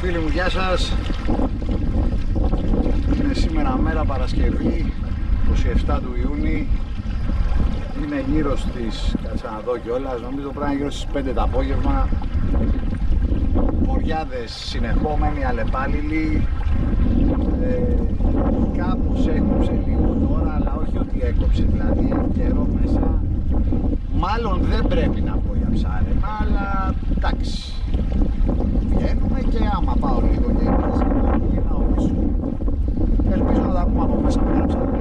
Φίλοι μου, γεια σας. Είναι σήμερα μέρα Παρασκευή, 27 του Ιούνιου. Είναι γύρω στις, κάτσε να δω κιόλας, νομίζω πρέπει να είναι γύρω στις 5 το απόγευμα. Βοριάδες συνεχόμενοι, αλλεπάλληλοι. Κάπως έκοψε λίγο τώρα, αλλά όχι ότι έκοψε, δηλαδή έχει καιρό μέσα. Μάλλον δεν πρέπει να πω για ψάρεμα, αλλά εντάξει. Βγαίνουμε και άμα πάω λίγο και γυρνάω πίσω. Ελπίζω να τα πούμε από μέσα με ένα ψάρεμα.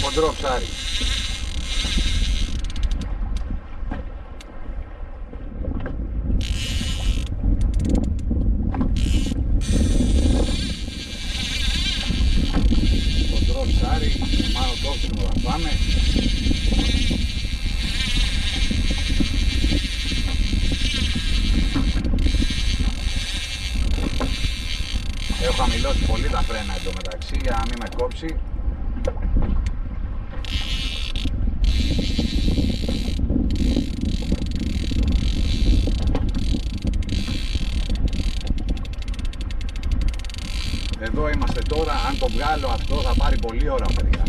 Χοντρό ψάρι. Χοντρό ψάρι, μάλλον το όψιμο θα πάμε. Έχω χαμηλώσει πολύ τα φρένα εντωμεταξύ για να μην με κόψει. Εδώ είμαστε τώρα, αν το βγάλω αυτό θα πάρει πολύ ώρα, παιδιά.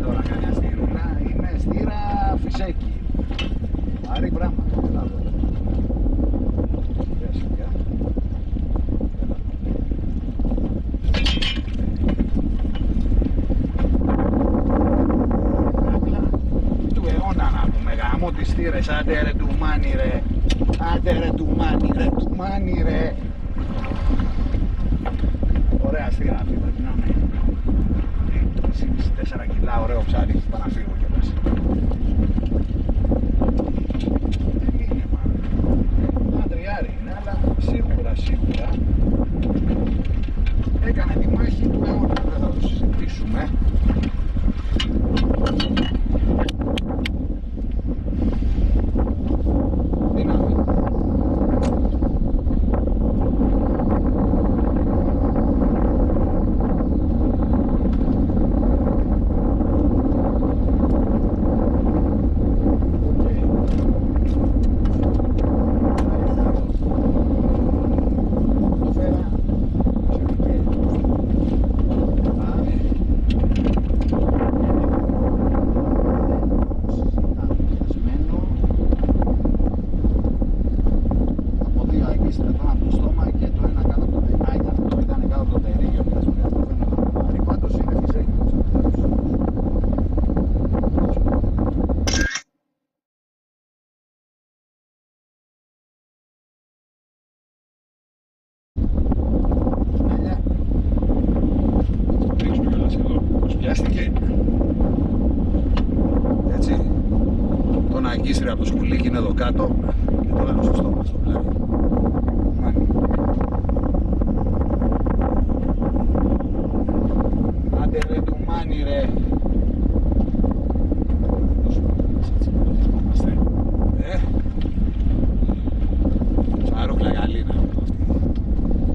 τώρα κάνει αστήρουλα, είναι στήρα φυσέκι. Βαρύ πράγμα. Έλα εδώ. Γεια σου, γεια. Του αιώνα να πούμε, γάμω τις στήρες, άντε ρε του μάνι ρε. Άντε ρε του μάνι ρε, του μάνι ρε. Ωραία στήρα αυτή πρέπει να είναι. 4 κιλά, ωραίο ψάρι, πάω να φύγω κιόλας. Δεν είναι μάλλον. Ένα τριάρι είναι, αλλά σίγουρα έκανε τη μάχη του αιώνα, δεν θα το συζητήσουμε. Δύναμη. Έτσι, τον αγκίστρια από το σκουλίκι είναι εδώ κάτω και το άλλο στο στόμα στο πλάι. Μάνι. Άντε ρε του μάνι ρε. Ψαρούκλα γαλίνα.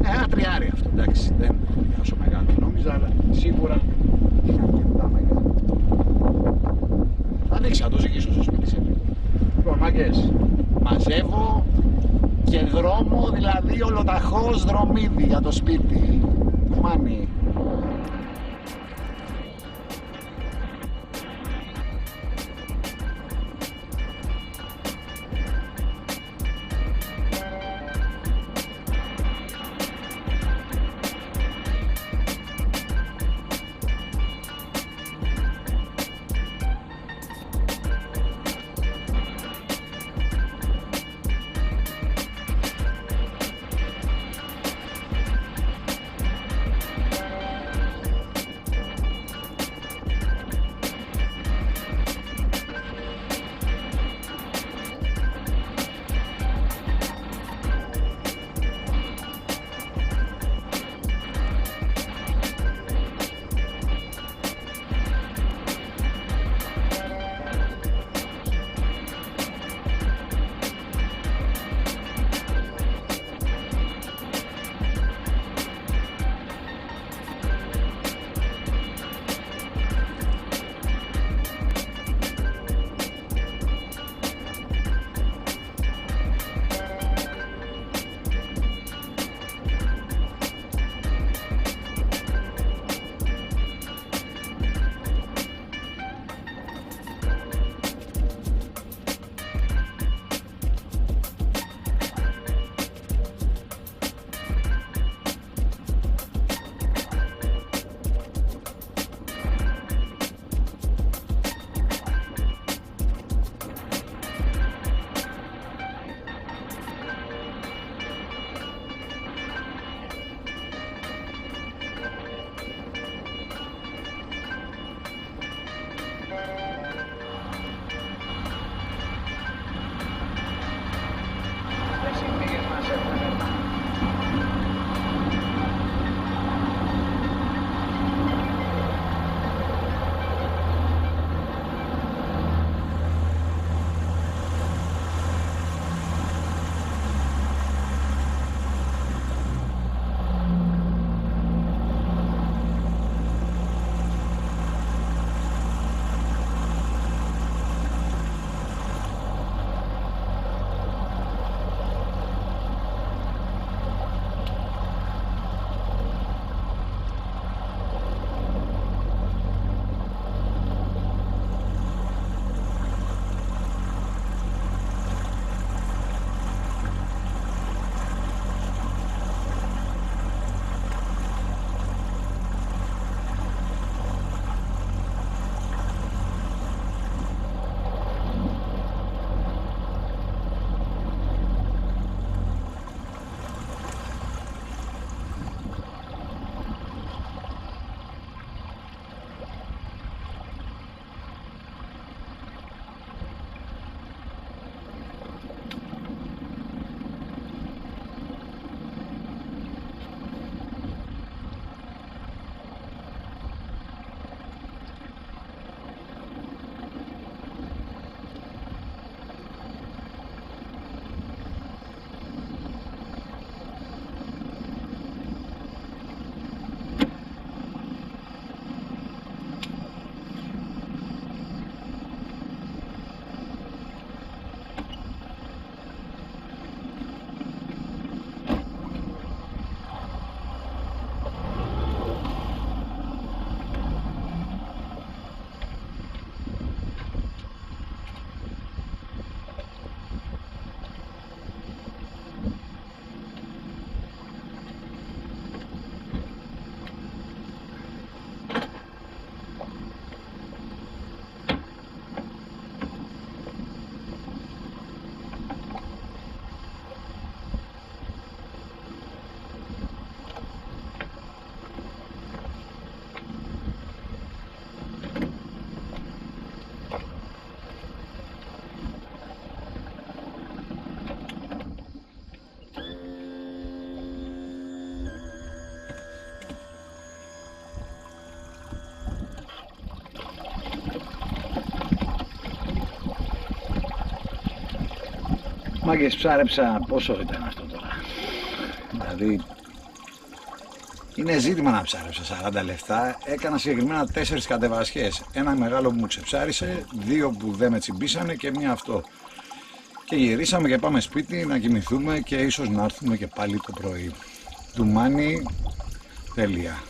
Ένα τριάρι αυτό, εντάξει, δεν είναι τόσο μεγάλο νόμιζα, αλλά σίγουρα είναι αρκετά μεγάλο. Θα ανοίξει να το ζυγίσω στο σπίτι σε λίγο. Λοιπόν, μάγκες, μαζεύω και δρόμο, δηλαδή ολοταχώς δρομίδι για το σπίτι. Μάνι. Μάγκες, ψάρεψα, πόσο ήταν αυτό τώρα? Δηλαδή, είναι ζήτημα να ψάρεψα 40 λεπτά. Έκανα συγκεκριμένα 4 κατεβασιές. Ένα μεγάλο που μου ξεψάρισε, 2 που δεν με τσιμπήσανε και μία αυτό. Και γυρίσαμε και πάμε σπίτι να κοιμηθούμε και ίσως να έρθουμε και πάλι το πρωί. Ντουμάνι, τέλεια.